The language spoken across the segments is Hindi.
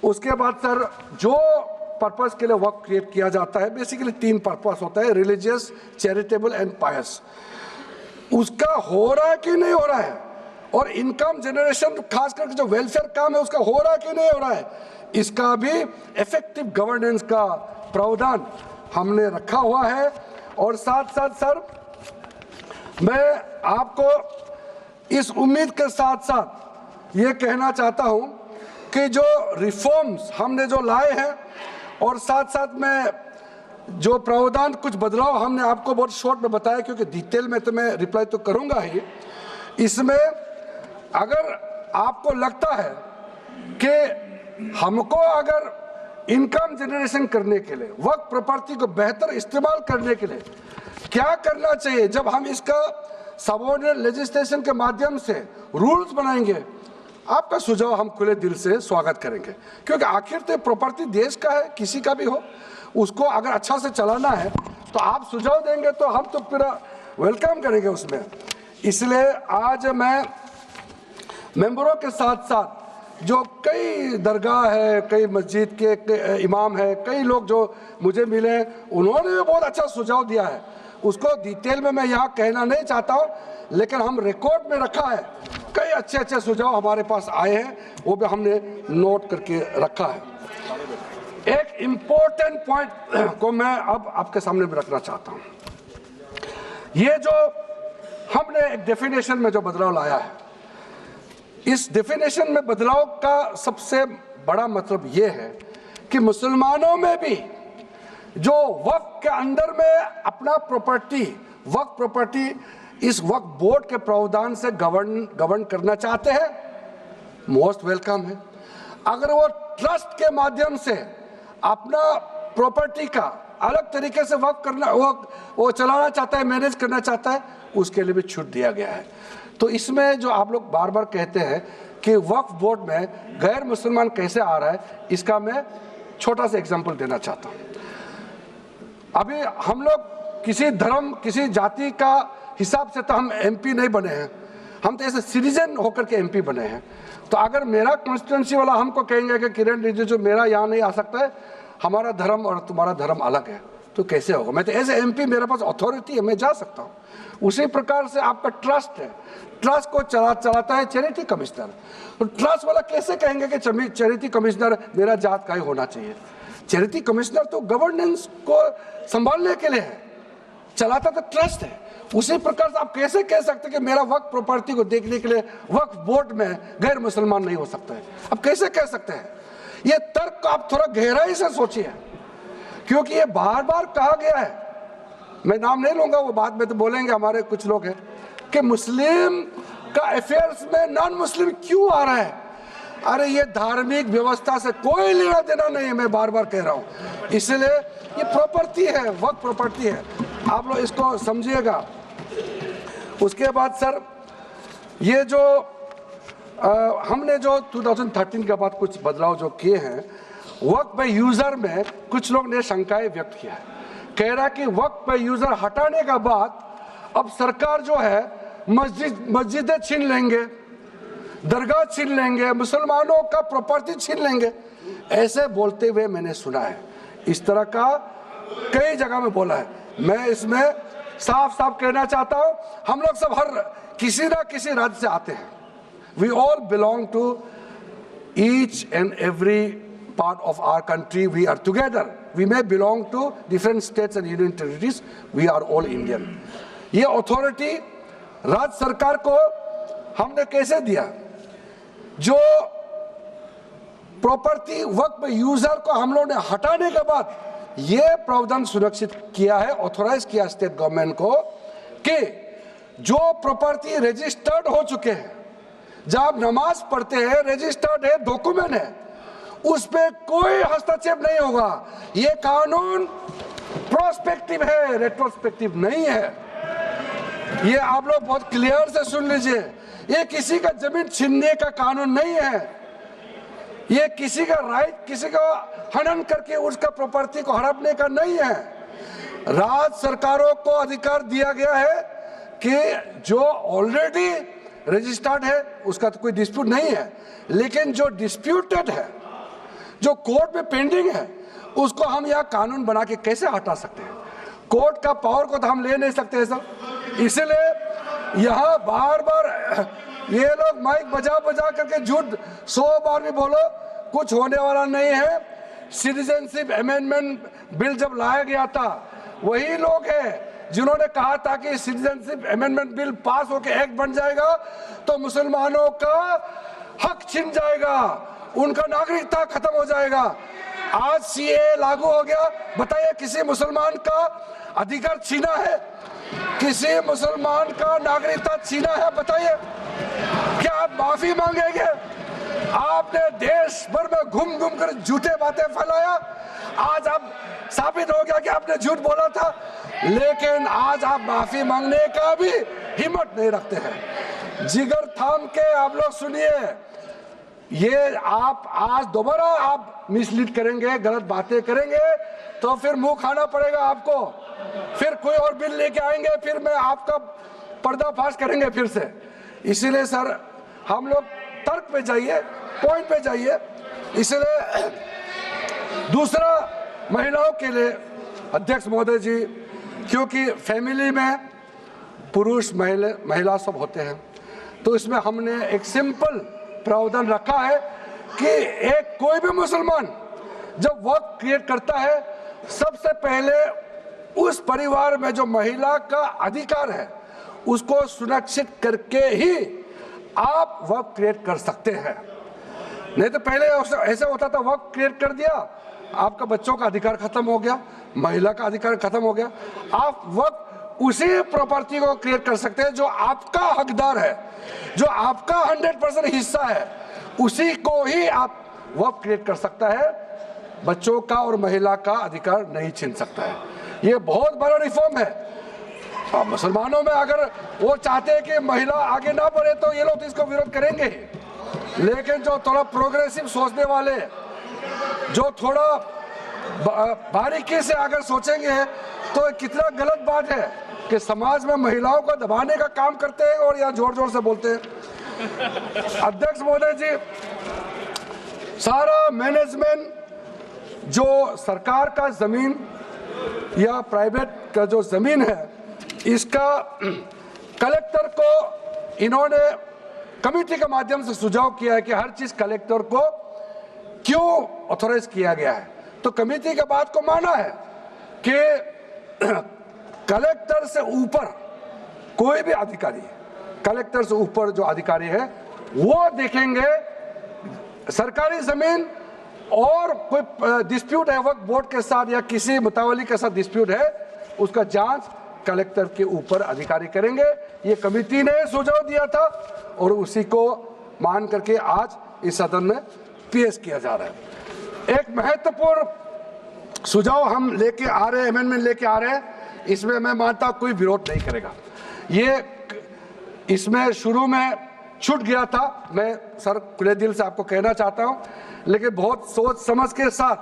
उसके बाद सर जो पर्पस के लिए वक्फ क्रिएट किया जाता है, बेसिकली 3 पर्पस होता है, रिलीजियस, चैरिटेबल एंड पायस। उसका हो रहा है कि नहीं हो रहा है, और इनकम जनरेशन खास करके जो वेलफेयर काम है उसका हो रहा है कि नहीं हो रहा है, इसका भी इफेक्टिव गवर्नेंस का प्रावधान हमने रखा हुआ है। और साथ साथ सर मैं आपको इस उम्मीद के साथ साथ ये कहना चाहता हूं कि जो रिफॉर्म्स हमने जो लाए हैं और साथ साथ में जो प्रावधान कुछ बदलाव हमने आपको बहुत शॉर्ट में बताया, क्योंकि डिटेल में तो मैं रिप्लाई तो करूंगा ही, इसमें अगर आपको लगता है कि हमको अगर इनकम जनरेशन करने के लिए वक्फ प्रॉपर्टी को बेहतर इस्तेमाल करने के लिए क्या करना चाहिए, जब हम इसका सबऑर्डिनेट लेजिस्लेशन के माध्यम से रूल्स बनाएंगे, आपका सुझाव हम खुले दिल से स्वागत करेंगे। क्योंकि आखिर तो प्रॉपर्टी देश का है, किसी का भी हो, उसको अगर अच्छा से चलाना है तो आप सुझाव देंगे तो हम तो पूरा वेलकम करेंगे उसमें। इसलिए आज मैं मेंबरों के साथ साथ जो कई दरगाह है, कई मस्जिद के इमाम है, कई लोग जो मुझे मिले, उन्होंने भी बहुत अच्छा सुझाव दिया है। उसको डिटेल में मैं यहाँ कहना नहीं चाहता हूँ, लेकिन हम रिकॉर्ड में रखा है, कई अच्छे अच्छे सुझाव हमारे पास आए हैं, वो भी हमने नोट करके रखा है। एक इम्पोर्टेंट पॉइंट को मैं अब आपके सामने भी रखना चाहता हूँ। ये जो हमने एक डेफिनेशन में जो बदलाव लाया है, इस डेफिनेशन में बदलाव का सबसे बड़ा मतलब ये है कि मुसलमानों में भी जो वक्फ के अंदर में अपना प्रॉपर्टी, वक्फ प्रॉपर्टी इस वक्फ बोर्ड के प्रावधान से गवर्न करना चाहते हैं, मोस्ट वेलकम है। अगर वो ट्रस्ट के माध्यम से अपना प्रॉपर्टी का अलग तरीके से वक्फ करना, वो चलाना चाहता है, मैनेज करना चाहता है, उसके लिए भी छूट दिया गया है। तो इसमें जो आप लोग बार बार कहते हैं कि वक्फ बोर्ड में गैर मुसलमान कैसे आ रहा है, इसका मैं छोटा सा एग्जांपल देना चाहता हूँ। अभी हम लोग किसी धर्म, किसी जाति का हिसाब से तो हम एमपी नहीं बने हैं, हम तो ऐसे सिटीजन होकर के एमपी बने हैं। तो अगर मेरा कॉन्स्टिट्यूंसी वाला हमको कहेंगे कि किरण रिजिजू मेरा यहाँ नहीं आ सकता है, हमारा धर्म और तुम्हारा धर्म अलग है, तो कैसे होगा? मैं तो एज एमपी, मेरे पास अथॉरिटी है, मैं जा सकता हूँ। उसी प्रकार से आपका ट्रस्ट है, ट्रस्ट को चलाता है चैरिटी कमिश्नर। तो ट्रस्ट वाला कैसे कहेंगे कि चैरिटी कमिश्नर मेरा जात का ही होना चाहिए? चैरिटी कमिश्नर तो गवर्नेंस को संभालने के लिए है, चलाता तो ट्रस्ट है। उसी प्रकार से आप कैसे कह सकते हैं कि मेरा वक्फ प्रॉपर्टी को देखने के लिए वक्फ बोर्ड में गैर मुसलमान नहीं हो सकता है? आप कैसे कह सकते हैं? ये तर्क को आप थोड़ा गहराई से सोचिए, क्योंकि ये बार बार कहा गया है, मैं नाम नहीं लूंगा, वो बाद में तो बोलेंगे हमारे कुछ लोग हैं कि मुस्लिम का अफेयर्स में नॉन मुस्लिम क्यों आ रहा है। अरे ये धार्मिक व्यवस्था से कोई लेना देना नहीं है, मैं बार बार कह रहा हूँ। इसलिए ये प्रॉपर्टी है, वक्फ प्रॉपर्टी है, आप लोग इसको समझिएगा। उसके बाद सर ये जो हमने जो 2013 के बाद कुछ बदलाव जो किए हैं, वक्फ बाय यूजर में कुछ लोग ने शंकाएं व्यक्त किया है, कह रहा कि वक्फ बाय यूजर हटाने के बाद अब सरकार जो है मस्जिदें छीन लेंगे, दरगाह छीन लेंगे, मुसलमानों का प्रॉपर्टी छीन लेंगे, ऐसे बोलते हुए मैंने सुना है। इस तरह का कई जगह में बोला है। मैं इसमें साफ साफ कहना चाहता हूं, हम लोग सब हर किसी ना किसी राज्य से आते हैं। We all belong to each and every part of our country. We are together. We may belong to different states and union territories. We are all Indian. ये अथॉरिटी राज्य सरकार को हमने कैसे दिया? जो प्रॉपर्टी वक्फ यूजर को हम लोगों ने हटाने के बाद ये प्रावधान सुरक्षित किया है, ऑथोराइज किया स्टेट गवर्नमेंट को कि जो प्रॉपर्टी रजिस्टर्ड हो चुके हैं, जब आप नमाज पढ़ते हैं, रजिस्टर्ड है, डॉक्यूमेंट है, उस पे कोई हस्तक्षेप नहीं होगा। ये कानून प्रोस्पेक्टिव है, रेट्रोस्पेक्टिव नहीं है। ये आप लोग बहुत क्लियर से सुन लीजिए, ये किसी का जमीन छीनने का कानून नहीं है। ये किसी का राइट, किसी का हनन करके उसका प्रॉपर्टी को हड़पने का नहीं है। राज्य सरकारों को अधिकार दिया गया है कि जो ऑलरेडी रजिस्टर्ड है उसका तो कोई डिस्प्यूट नहीं है, लेकिन जो डिस्प्यूटेड है, जो कोर्ट में पेंडिंग है उसको हम यहाँ कानून बना के कैसे हटा सकते हैं? कोर्ट का पावर को तो हम ले नहीं सकते सर। इसलिए यहाँ बार बार ये लोग माइक बजा बजा करके झूठ 100 बार भी बोलो, कुछ होने वाला नहीं है। सिटीजनशिप अमेंडमेंट बिल जब लाया गया था, वही लोग हैं जिन्होंने कहा था कि सिटीजनशिप अमेंडमेंट बिल पास होकर एक्ट बन जाएगा तो मुसलमानों का हक छिन जाएगा, उनका नागरिकता खत्म हो जाएगा। आज सीए लागू हो गया, बताइए किसी मुसलमान का अधिकार छीना है? किसी मुसलमान का नागरिकता छीना है? बताइए, क्या आप माफी मांगेंगे? आपने देश भर में घूम घूम कर झूठे बातें फैलाया, आज आप साबित हो गया कि आपने झूठ बोला था, लेकिन आज आप माफी मांगने का भी हिम्मत नहीं रखते हैं। जिगर थाम के आप लोग सुनिए, ये आप आज दोबारा आप मिसलीड करेंगे, गलत बातें करेंगे तो फिर मुंह खाना पड़ेगा आपको। फिर कोई और बिल लेके आएंगे, फिर मैं आपका पर्दाफाश करेंगे फिर से। इसीलिए सर हम लोग तर्क पे जाइए, पॉइंट पे जाइए। इसलिए दूसरा, महिलाओं के लिए अध्यक्ष महोदय जी, क्योंकि फैमिली में पुरुष महिला सब होते हैं, तो इसमें हमने एक सिंपल प्रावधान रखा है कि एक कोई भी मुसलमान जब वर्क क्रिएट करता है, सबसे पहले उस परिवार में जो महिला का अधिकार है उसको सुरक्षित करके ही आप वर्क क्रिएट कर सकते हैं। नहीं तो पहले ऐसा होता था, वर्क क्रिएट कर दिया, आपका बच्चों का अधिकार खत्म हो गया, महिला का अधिकार खत्म हो गया। आप वर्क उसी प्रॉपर्टी को क्रिएट कर सकते हैं जो आपका हकदार है, जो आपका 100% हिस्सा है, उसी को ही आप वर्क क्रिएट कर सकता है। बच्चों का और महिला का अधिकार नहीं छीन सकता है। ये बहुत बड़ा रिफॉर्म है। मुसलमानों में अगर वो चाहते हैं कि महिला आगे ना बढ़े तो ये लोग तो इसको विरोध करेंगे, लेकिन जो थोड़ा प्रोग्रेसिव सोचने वाले, जो थोड़ा बारीकी से अगर सोचेंगे तो कितना गलत बात है कि समाज में महिलाओं को दबाने का काम करते हैं और यहाँ जोर जोर से बोलते हैं। अध्यक्ष महोदय जी, सारा मैनेजमेंट जो सरकार का जमीन या प्राइवेट का जो जमीन है, इसका कलेक्टर को इन्होंने कमेटी के माध्यम से सुझाव किया है कि हर चीज कलेक्टर को क्यों ऑथोराइज किया गया है। तो कमेटी के बात को माना है कि कलेक्टर से ऊपर कोई भी अधिकारी, कलेक्टर से ऊपर जो अधिकारी है वो देखेंगे सरकारी जमीन और कोई डिस्प्यूट है वक्फ बोर्ड के साथ या किसी मुतावली के साथ डिस्प्यूट है, उसका जांच कलेक्टर के ऊपर अधिकारी करेंगे। ये कमेटी ने सुझाव दिया था और उसी को मान करके आज इस सदन में पेश किया जा रहा है। एक महत्वपूर्ण सुझाव हम लेके आ रहे हैं, अमेंडमेंट लेके आ रहे हैं, इसमें मैं मानता कोई विरोध नहीं करेगा। ये इसमें शुरू में छूट गया था, मैं सर खुले दिल से आपको कहना चाहता हूं, लेकिन बहुत सोच समझ के साथ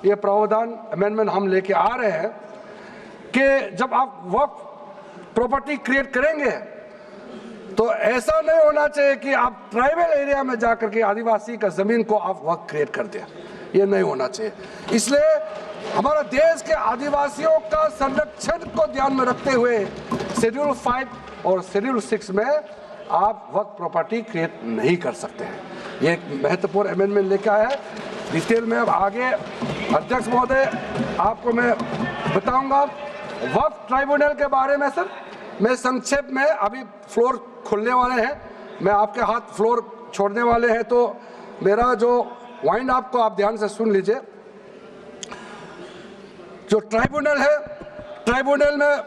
ये प्रावधान अमेंडमेंट हम लेके आ रहे हैं कि जब आप वक्फ प्रॉपर्टी क्रिएट करेंगे तो ऐसा नहीं होना चाहिए कि आप ट्राइबल एरिया में जाकर के आदिवासी का जमीन को आप वक्फ क्रिएट कर दें, ये नहीं होना चाहिए। इसलिए हमारा देश के आदिवासियों का संरक्षण को ध्यान में रखते हुए शेड्यूल 5 और शेड्यूल 6 में आप वक्फ प्रॉपर्टी क्रिएट नहीं कर सकते हैं। ये एक महत्वपूर्ण अमेंडमेंट लेके आया है। डिटेल में अब आगे अध्यक्ष महोदय आपको मैं बताऊंगा। वक्फ ट्राइब्यूनल के बारे में सर मैं संक्षेप में, अभी फ्लोर खुलने वाले हैं, मैं आपके हाथ फ्लोर छोड़ने वाले हैं, तो मेरा जो वाइंड अप को आप ध्यान से सुन लीजिए। जो ट्राइब्यूनल है, ट्राइब्यूनल में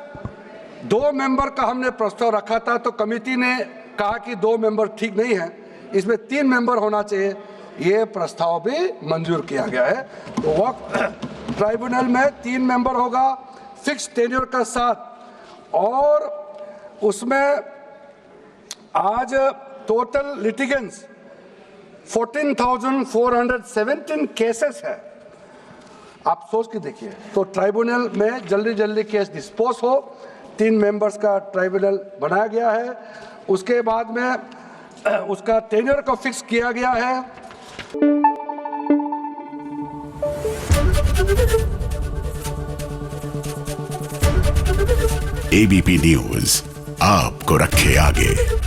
2 मेंबर का हमने प्रस्ताव रखा था, तो कमेटी ने कहा कि 2 मेंबर ठीक नहीं है, इसमें 3 मेंबर होना चाहिए। ये प्रस्ताव भी मंजूर किया गया है। तो वक्फ ट्राइब्यूनल में 3 मेंबर होगा फिक्स टेन्योर का साथ, और उसमें आज टोटल लिटिगेंस 14,417 केसेस है। आप सोच के देखिए, तो ट्राइब्यूनल में जल्दी जल्दी केस डिस्पोज हो, 3 मेंबर्स का ट्राइब्यूनल बनाया गया है। उसके बाद में उसका टेन्योर को फिक्स किया गया है। एबीपी न्यूज आपको रखे आगे।